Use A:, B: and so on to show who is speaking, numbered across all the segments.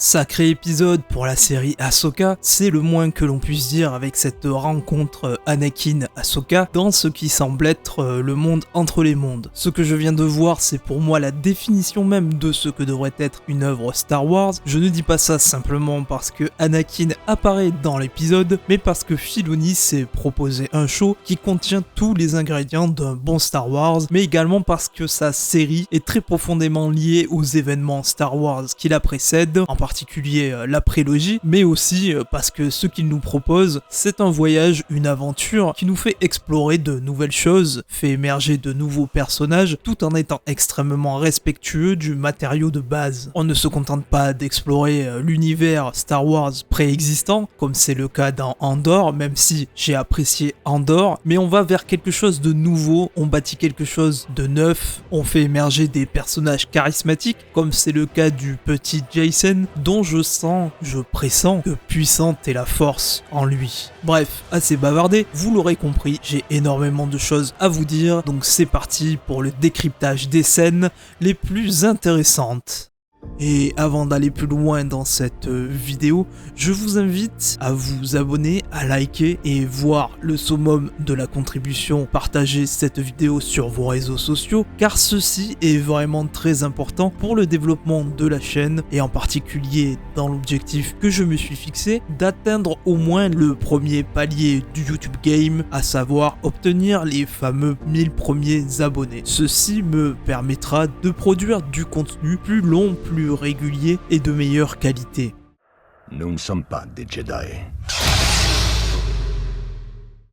A: Sacré épisode pour la série Ahsoka, c'est le moins que l'on puisse dire avec cette rencontre Anakin-Ahsoka dans ce qui semble être le monde entre les mondes. Ce que je viens de voir, c'est pour moi la définition même de ce que devrait être une œuvre Star Wars. Je ne dis pas ça simplement parce que Anakin apparaît dans l'épisode, mais parce que Filoni s'est proposé un show qui contient tous les ingrédients d'un bon Star Wars, mais également parce que sa série est très profondément liée aux événements Star Wars qui la précèdent, en particulier la prélogie, mais aussi parce que ce qu'il nous propose, c'est un voyage, une aventure qui nous fait explorer de nouvelles choses, fait émerger de nouveaux personnages, tout en étant extrêmement respectueux du matériau de base. On ne se contente pas d'explorer l'univers Star Wars préexistant, comme c'est le cas dans Andor, même si j'ai apprécié Andor, mais on va vers quelque chose de nouveau, on bâtit quelque chose de neuf, on fait émerger des personnages charismatiques, comme c'est le cas du petit Jacen, dont je pressens que puissante est la force en lui. Bref, assez bavardé, vous l'aurez compris, j'ai énormément de choses à vous dire, donc c'est parti pour le décryptage des scènes les plus intéressantes. Et avant d'aller plus loin dans cette vidéo, je vous invite à vous abonner, à liker et voir le summum de la contribution, partager cette vidéo sur vos réseaux sociaux, car ceci est vraiment très important pour le développement de la chaîne et en particulier dans l'objectif que je me suis fixé d'atteindre au moins le premier palier du YouTube Game, à savoir obtenir les fameux 1000 premiers abonnés. Ceci me permettra de produire du contenu plus long, plus régulier et de meilleure qualité.
B: Nous ne sommes pas des Jedi.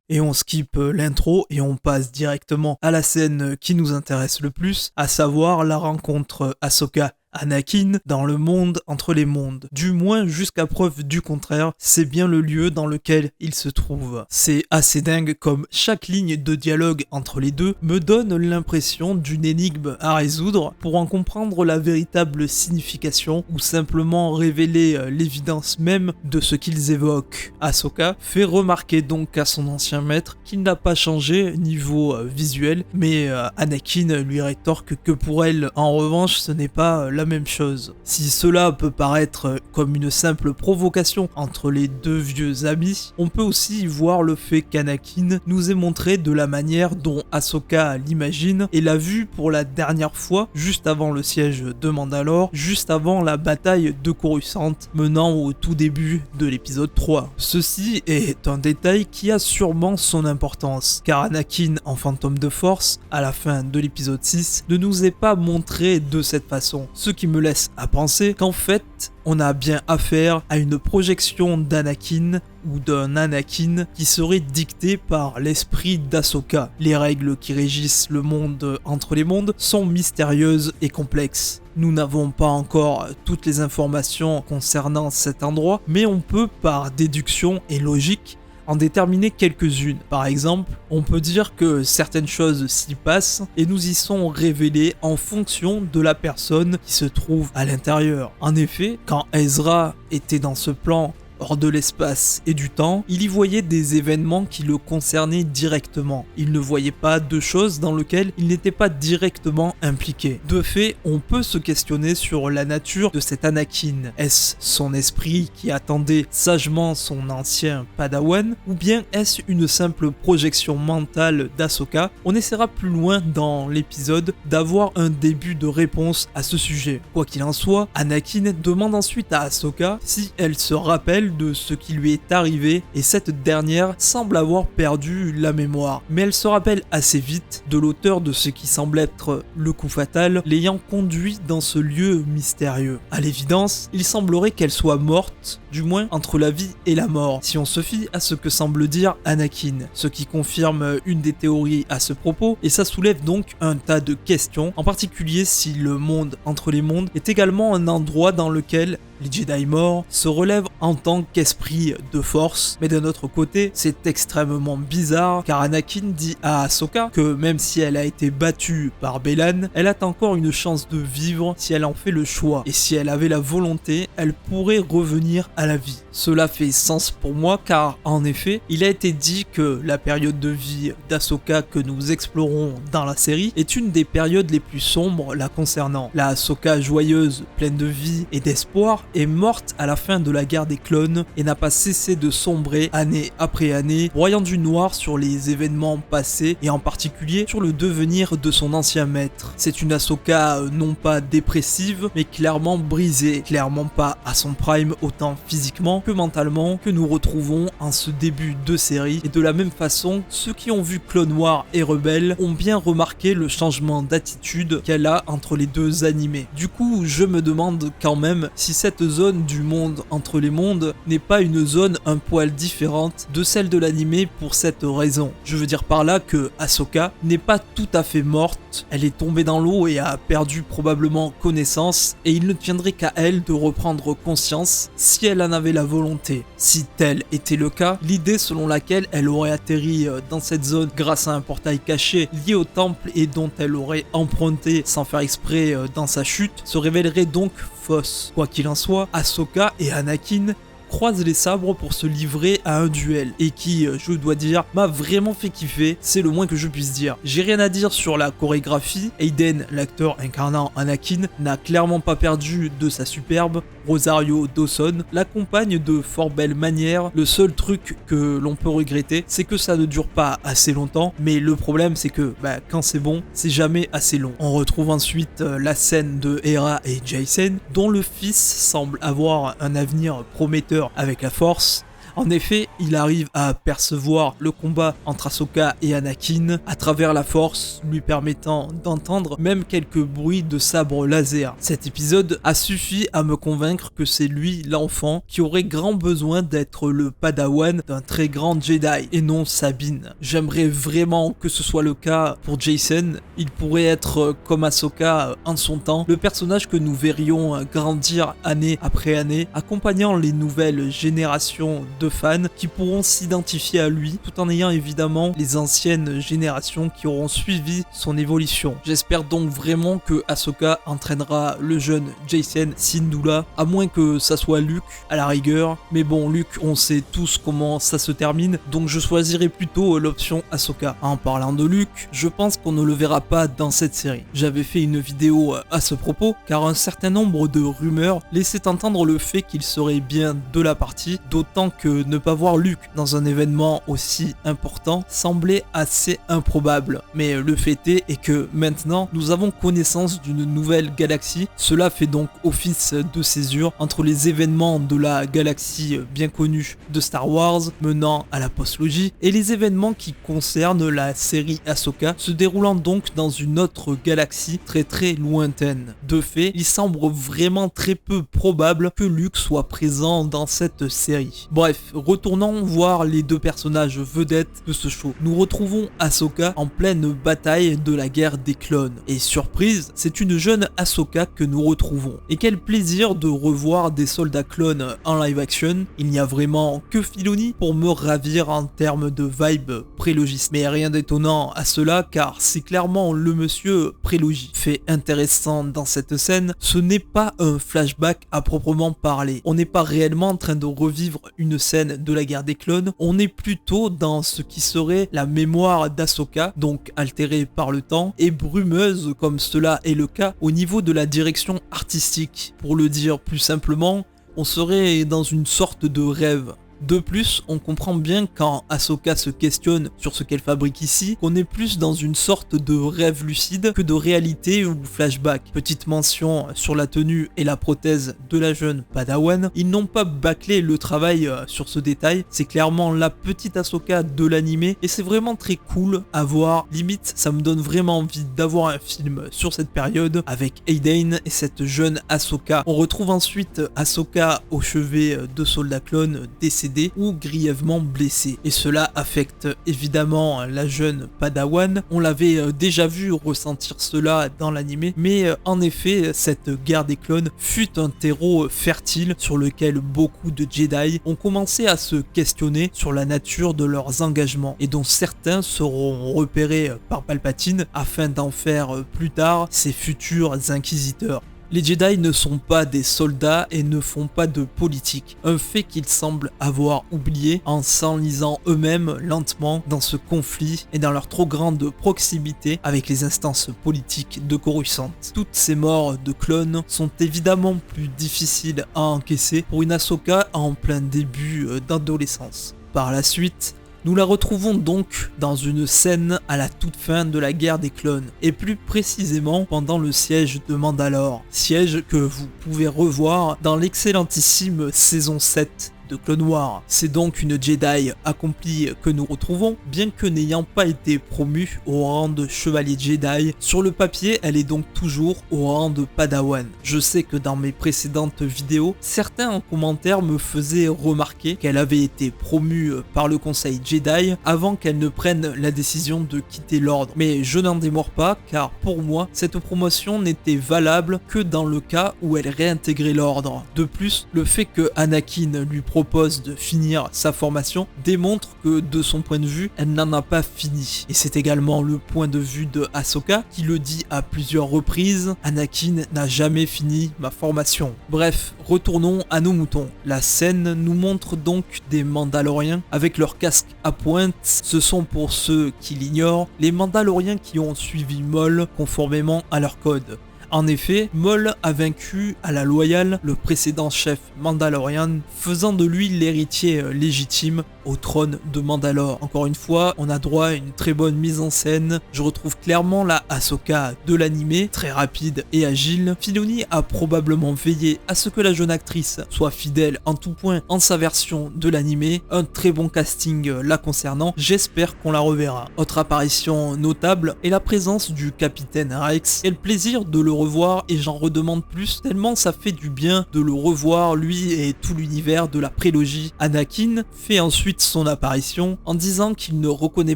A: Et on skippe l'intro et on passe directement à la scène qui nous intéresse le plus, à savoir la rencontre Ahsoka Anakin dans le monde entre les mondes. Du moins jusqu'à preuve du contraire, c'est bien le lieu dans lequel il se trouve. C'est assez dingue comme chaque ligne de dialogue entre les deux me donne l'impression d'une énigme à résoudre pour en comprendre la véritable signification ou simplement révéler l'évidence même de ce qu'ils évoquent. Ahsoka fait remarquer donc à son ancien maître qu'il n'a pas changé niveau visuel, mais Anakin lui rétorque que pour elle, en revanche, ce n'est pas la même chose. Si cela peut paraître comme une simple provocation entre les deux vieux amis, on peut aussi y voir le fait qu'Anakin nous ait montré de la manière dont Ahsoka l'imagine et l'a vu pour la dernière fois juste avant le siège de Mandalore, juste avant la bataille de Coruscant menant au tout début de l'épisode 3. Ceci est un détail qui a sûrement son importance, car Anakin en fantôme de force, à la fin de l'épisode 6, ne nous est pas montré de cette façon. Ce qui me laisse à penser qu'en fait, on a bien affaire à une projection d'Anakin ou d'un Anakin qui serait dictée par l'esprit d'Ahsoka. Les règles qui régissent le monde entre les mondes sont mystérieuses et complexes. Nous n'avons pas encore toutes les informations concernant cet endroit, mais on peut par déduction et logique en déterminer quelques-unes. Par exemple, on peut dire que certaines choses s'y passent et nous y sont révélées en fonction de la personne qui se trouve à l'intérieur. En effet, quand Ezra était dans ce plan hors de l'espace et du temps, il y voyait des événements qui le concernaient directement. Il ne voyait pas de choses dans lesquelles il n'était pas directement impliqué. De fait, on peut se questionner sur la nature de cet Anakin. Est-ce son esprit qui attendait sagement son ancien Padawan, ou bien est-ce une simple projection mentale d'Ahsoka? On essaiera plus loin dans l'épisode d'avoir un début de réponse à ce sujet. Quoi qu'il en soit, Anakin demande ensuite à Ahsoka si elle se rappelle de ce qui lui est arrivé et cette dernière semble avoir perdu la mémoire. Mais elle se rappelle assez vite de l'auteur de ce qui semble être le coup fatal, l'ayant conduit dans ce lieu mystérieux. À l'évidence, il semblerait qu'elle soit morte, du moins entre la vie et la mort, si on se fie à ce que semble dire Anakin, ce qui confirme une des théories à ce propos, et ça soulève donc un tas de questions, en particulier si le monde entre les mondes est également un endroit dans lequel les Jedi morts se relèvent en tant qu'esprit de force, mais d'un autre côté, c'est extrêmement bizarre car Anakin dit à Ahsoka que même si elle a été battue par Baylan, elle a encore une chance de vivre si elle en fait le choix, et si elle avait la volonté, elle pourrait revenir à la vie. Cela fait sens pour moi car en effet, il a été dit que la période de vie d'Ahsoka que nous explorons dans la série est une des périodes les plus sombres la concernant. La Ahsoka joyeuse, pleine de vie et d'espoir, est morte à la fin de la guerre des clones et n'a pas cessé de sombrer année après année, broyant du noir sur les événements passés et en particulier sur le devenir de son ancien maître. C'est une Ahsoka non pas dépressive mais clairement brisée, clairement pas à son prime autant physiquement que mentalement, que nous retrouvons en ce début de série. Et de la même façon, ceux qui ont vu Clone Wars et Rebelle ont bien remarqué le changement d'attitude qu'elle a entre les deux animés. Du coup, je me demande quand même si cette zone du monde entre les mondes n'est pas une zone un poil différente de celle de l'animé pour cette raison. Je veux dire par là que Ahsoka n'est pas tout à fait morte, elle est tombée dans l'eau et a perdu probablement connaissance, et il ne tiendrait qu'à elle de reprendre conscience si elle en avait la volonté. Si tel était le cas, l'idée selon laquelle elle aurait atterri dans cette zone grâce à un portail caché lié au temple et dont elle aurait emprunté sans faire exprès dans sa chute se révélerait donc fausse. Quoi qu'il en soit, Ahsoka et Anakin croisent les sabres pour se livrer à un duel et qui, je dois dire, m'a vraiment fait kiffer, c'est le moins que je puisse dire. J'ai rien à dire sur la chorégraphie, Hayden, l'acteur incarnant Anakin, n'a clairement pas perdu de sa superbe, Rosario Dawson l'accompagne de fort belle manière. Le seul truc que l'on peut regretter, c'est que ça ne dure pas assez longtemps, mais le problème c'est que quand c'est bon, c'est jamais assez long. On retrouve ensuite la scène de Hera et Jacen, dont le fils semble avoir un avenir prometteur avec la Force. En effet, il arrive à percevoir le combat entre Ahsoka et Anakin à travers la Force, lui permettant d'entendre même quelques bruits de sabre laser. Cet épisode a suffi à me convaincre que c'est lui l'enfant qui aurait grand besoin d'être le padawan d'un très grand Jedi et non Sabine. J'aimerais vraiment que ce soit le cas pour Jacen. Il pourrait être comme Ahsoka en son temps, le personnage que nous verrions grandir année après année, accompagnant les nouvelles générations de fans qui pourront s'identifier à lui tout en ayant évidemment les anciennes générations qui auront suivi son évolution. J'espère donc vraiment que Ahsoka entraînera le jeune Jacen Syndulla, à moins que ça soit Luke à la rigueur, mais bon, Luke on sait tous comment ça se termine, donc je choisirai plutôt l'option Ahsoka. En parlant de Luke, je pense qu'on ne le verra pas dans cette série. J'avais fait une vidéo à ce propos car un certain nombre de rumeurs laissaient entendre le fait qu'il serait bien de la partie, d'autant que ne pas voir Luke dans un événement aussi important semblait assez improbable. Mais le fait est que maintenant nous avons connaissance d'une nouvelle galaxie. Cela fait donc office de césure entre les événements de la galaxie bien connue de Star Wars menant à la postlogie et les événements qui concernent la série Ahsoka se déroulant donc dans une autre galaxie très lointaine. De fait, il semble vraiment très peu probable que Luke soit présent dans cette série. Bref, retournons voir les deux personnages vedettes de ce show. Nous retrouvons Ahsoka en pleine bataille de la guerre des clones. Et surprise, c'est une jeune Ahsoka que nous retrouvons. Et quel plaisir de revoir des soldats clones en live action. Il n'y a vraiment que Filoni pour me ravir en termes de vibe prélogiste. Mais rien d'étonnant à cela car c'est clairement le monsieur prélogie. Fait intéressant dans cette scène, ce n'est pas un flashback à proprement parler. On n'est pas réellement en train de revivre une scène de la guerre des clones, on est plutôt dans ce qui serait la mémoire d'Ahsoka, donc altérée par le temps et brumeuse comme cela est le cas au niveau de la direction artistique. Pour le dire plus simplement, on serait dans une sorte de rêve. De plus, on comprend bien quand Ahsoka se questionne sur ce qu'elle fabrique ici, qu'on est plus dans une sorte de rêve lucide que de réalité ou flashback. Petite mention sur la tenue et la prothèse de la jeune Padawan, ils n'ont pas bâclé le travail sur ce détail, c'est clairement la petite Ahsoka de l'animé et c'est vraiment très cool à voir, limite ça me donne vraiment envie d'avoir un film sur cette période avec Hayden et cette jeune Ahsoka. On retrouve ensuite Ahsoka au chevet de soldats clones décédés ou grièvement blessé. Et cela affecte évidemment la jeune Padawan. On l'avait déjà vu ressentir cela dans l'animé, mais en effet, cette guerre des clones fut un terreau fertile sur lequel beaucoup de Jedi ont commencé à se questionner sur la nature de leurs engagements et dont certains seront repérés par Palpatine afin d'en faire plus tard ses futurs inquisiteurs. Les Jedi ne sont pas des soldats et ne font pas de politique, un fait qu'ils semblent avoir oublié en s'enlisant eux-mêmes lentement dans ce conflit et dans leur trop grande proximité avec les instances politiques de Coruscant. Toutes ces morts de clones sont évidemment plus difficiles à encaisser pour une Ahsoka en plein début d'adolescence. Par la suite, nous la retrouvons donc dans une scène à la toute fin de la guerre des clones, et plus précisément pendant le siège de Mandalore, siège que vous pouvez revoir dans l'excellentissime saison 7 de Clone Wars. C'est donc une Jedi accomplie que nous retrouvons, bien que n'ayant pas été promue au rang de chevalier Jedi. Sur le papier, elle est donc toujours au rang de Padawan. Je sais que dans mes précédentes vidéos, certains en commentaire me faisaient remarquer qu'elle avait été promue par le conseil Jedi avant qu'elle ne prenne la décision de quitter l'ordre. Mais je n'en démords pas, car pour moi, cette promotion n'était valable que dans le cas où elle réintégrait l'ordre. De plus, le fait que Anakin lui propose de finir sa formation démontre que de son point de vue, elle n'en a pas fini. Et c'est également le point de vue de Ahsoka qui le dit à plusieurs reprises, Anakin n'a jamais fini ma formation. Bref, retournons à nos moutons. La scène nous montre donc des Mandaloriens avec leurs casques à pointe. Ce sont, pour ceux qui l'ignorent, les Mandaloriens qui ont suivi Maul conformément à leur code. En effet, Maul a vaincu à la loyale le précédent chef Mandalorian, faisant de lui l'héritier légitime au trône de Mandalore. Encore une fois, on a droit à une très bonne mise en scène. Je retrouve clairement la Ahsoka de l'animé, très rapide et agile. Filoni a probablement veillé à ce que la jeune actrice soit fidèle en tout point en sa version de l'animé. Un très bon casting la concernant, j'espère qu'on la reverra. Autre apparition notable est la présence du capitaine Rex et le plaisir de le revoir, et j'en redemande plus tellement ça fait du bien de le revoir, lui et tout l'univers de la prélogie. Anakin fait ensuite son apparition en disant qu'il ne reconnaît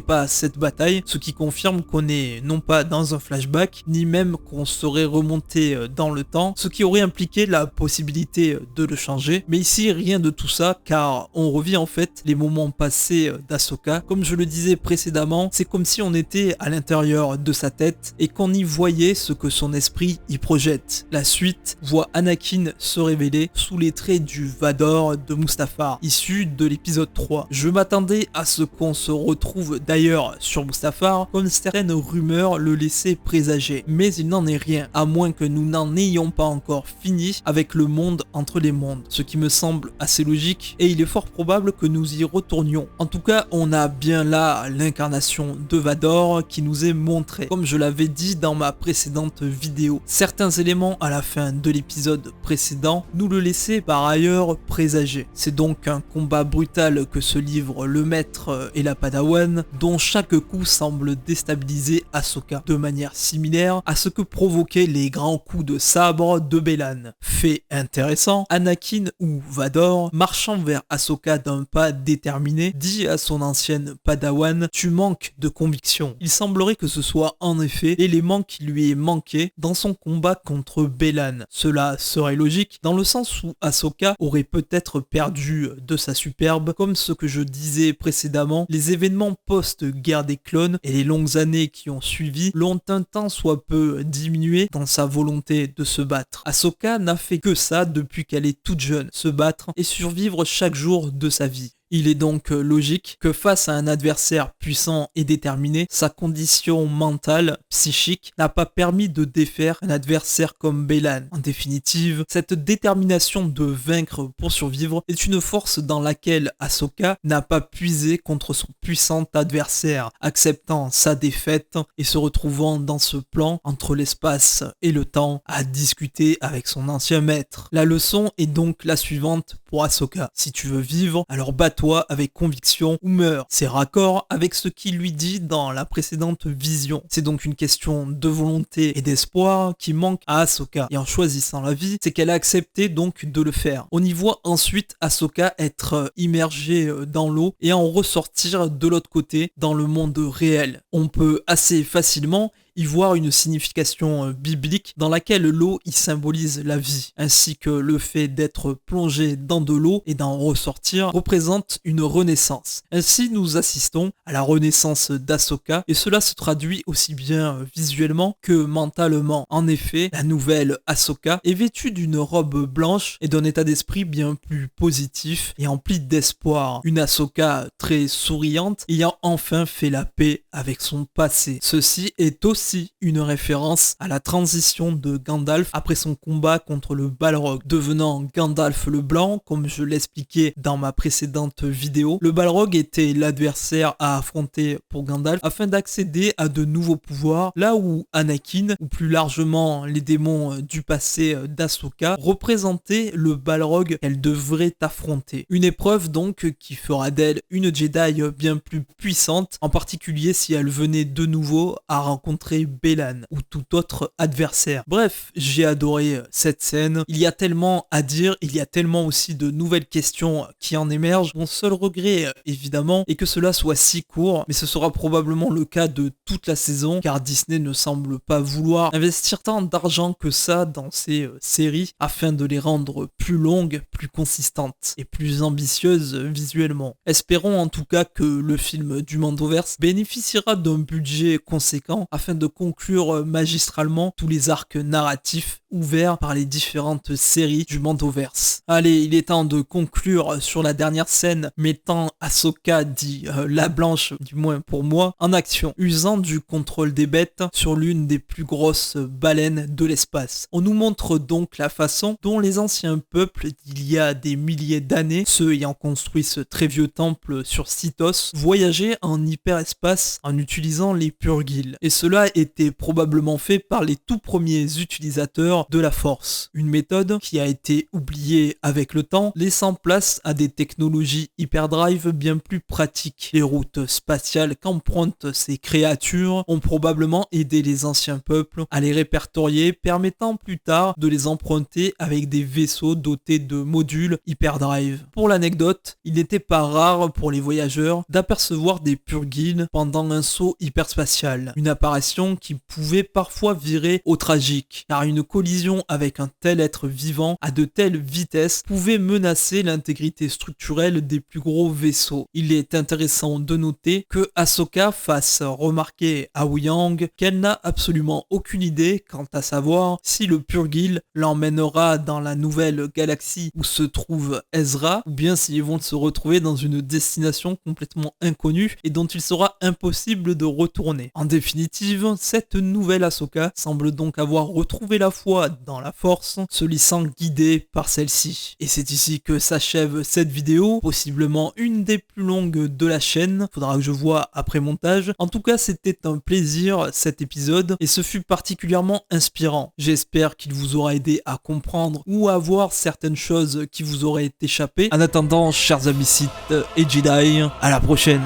A: pas cette bataille, ce qui confirme qu'on est non pas dans un flashback, ni même qu'on serait remonté dans le temps, ce qui aurait impliqué la possibilité de le changer. Mais ici, rien de tout ça, car on revit en fait les moments passés d'Ahsoka. Comme je le disais précédemment, c'est comme si on était à l'intérieur de sa tête et qu'on y voyait ce que son esprit y projette. La suite voit Anakin se révéler sous les traits du Vador de Mustafar, issu de l'épisode 3. Je m'attendais à ce qu'on se retrouve d'ailleurs sur Mustafar, comme certaines rumeurs le laissaient présager. Mais il n'en est rien, à moins que nous n'en ayons pas encore fini avec le monde entre les mondes, ce qui me semble assez logique, et il est fort probable que nous y retournions. En tout cas, on a bien là l'incarnation de Vador qui nous est montrée, comme je l'avais dit dans ma précédente vidéo. Certains éléments à la fin de l'épisode précédent nous le laissaient par ailleurs présager. C'est donc un combat brutal que se livrent le maître et la Padawan, dont chaque coup semble déstabiliser Ahsoka, de manière similaire à ce que provoquaient les grands coups de sabre de Belan. Fait intéressant, Anakin ou Vador, marchant vers Ahsoka d'un pas déterminé, dit à son ancienne Padawan « Tu manques de conviction ». Il semblerait que ce soit en effet l'élément qui lui est manqué dans son combat contre Belan. Cela serait logique dans le sens où Ahsoka aurait peut-être perdu de sa superbe. Comme ce que je disais précédemment, les événements post-guerre des clones et les longues années qui ont suivi l'ont un tant soit peu diminué dans sa volonté de se battre. Ahsoka n'a fait que ça depuis qu'elle est toute jeune, se battre et survivre chaque jour de sa vie. Il est donc logique que face à un adversaire puissant et déterminé, sa condition mentale, psychique, n'a pas permis de défaire un adversaire comme Belan. En définitive, cette détermination de vaincre pour survivre est une force dans laquelle Ahsoka n'a pas puisé contre son puissant adversaire, acceptant sa défaite et se retrouvant dans ce plan entre l'espace et le temps à discuter avec son ancien maître. La leçon est donc la suivante pour Ahsoka. Si tu veux vivre, alors bats-toi avec conviction ou meurs. C'est raccord avec ce qu'il lui dit dans la précédente vision. C'est donc une question de volonté et d'espoir qui manque à Ahsoka. Et en choisissant la vie, c'est qu'elle a accepté donc de le faire. On y voit ensuite Ahsoka être immergée dans l'eau et en ressortir de l'autre côté dans le monde réel. On peut assez facilement y voir une signification biblique dans laquelle l'eau y symbolise la vie, ainsi que le fait d'être plongé dans de l'eau et d'en ressortir représente une renaissance. Ainsi, nous assistons à la renaissance d'Ahsoka et cela se traduit aussi bien visuellement que mentalement. En effet, la nouvelle Ahsoka est vêtue d'une robe blanche et d'un état d'esprit bien plus positif et empli d'espoir. Une Ahsoka très souriante ayant enfin fait la paix avec son passé. Ceci est aussi une référence à la transition de Gandalf après son combat contre le Balrog, devenant Gandalf le Blanc, comme je l'expliquais dans ma précédente vidéo. Le Balrog était l'adversaire à affronter pour Gandalf afin d'accéder à de nouveaux pouvoirs, là où Anakin, ou plus largement les démons du passé d'Ahsoka, représentaient le Balrog qu'elle devrait affronter. Une épreuve donc qui fera d'elle une Jedi bien plus puissante, en particulier si elle venait de nouveau à rencontrer Bélan ou tout autre adversaire. Bref, j'ai adoré cette scène. Il y a tellement à dire, il y a tellement aussi de nouvelles questions qui en émergent. Mon seul regret, évidemment, est que cela soit si court, mais ce sera probablement le cas de toute la saison, car Disney ne semble pas vouloir investir tant d'argent que ça dans ces séries afin de les rendre plus longues, plus consistantes et plus ambitieuses visuellement. Espérons en tout cas que le film du Mandoverse bénéficiera d'un budget conséquent afin de conclure magistralement tous les arcs narratifs ouverts par les différentes séries du Mandoverse. Allez, il est temps de conclure sur la dernière scène mettant Ahsoka, dit la Blanche, du moins pour moi, en action, usant du contrôle des bêtes sur l'une des plus grosses baleines de l'espace. On nous montre donc la façon dont les anciens peuples d'il y a des milliers d'années, ceux ayant construit ce très vieux temple sur Sithos, voyageaient en hyperespace en utilisant les Purgils. Et cela était probablement fait par les tout premiers utilisateurs de la Force. Une méthode qui a été oubliée avec le temps, laissant place à des technologies hyperdrive bien plus pratiques. Les routes spatiales qu'empruntent ces créatures ont probablement aidé les anciens peuples à les répertorier, permettant plus tard de les emprunter avec des vaisseaux dotés de modules hyperdrive. Pour l'anecdote, il n'était pas rare pour les voyageurs d'apercevoir des Purgils pendant un saut hyperspatial, une apparition qui pouvait parfois virer au tragique, car une collision avec un tel être vivant à de telles vitesses pouvait menacer l'intégrité structurelle des plus gros vaisseaux. Il est intéressant de noter que Ahsoka fasse remarquer à Huyang qu'elle n'a absolument aucune idée quant à savoir si le Purgil l'emmènera dans la nouvelle galaxie où se trouve Ezra, ou bien s'ils vont se retrouver dans une destination complètement inconnue et dont il sera impossible de retourner. En définitive, cette nouvelle Ahsoka semble donc avoir retrouvé la foi dans la Force, se laissant guider par celle-ci. Et c'est ici que s'achève cette vidéo, possiblement une des plus longues de la chaîne, faudra que je vois après montage. En tout cas, c'était un plaisir cet épisode et ce fut particulièrement inspirant. J'espère qu'il vous aura aidé à comprendre ou à voir certaines choses qui vous auraient échappé. En attendant, chers amis Sith et Jedi, à la prochaine.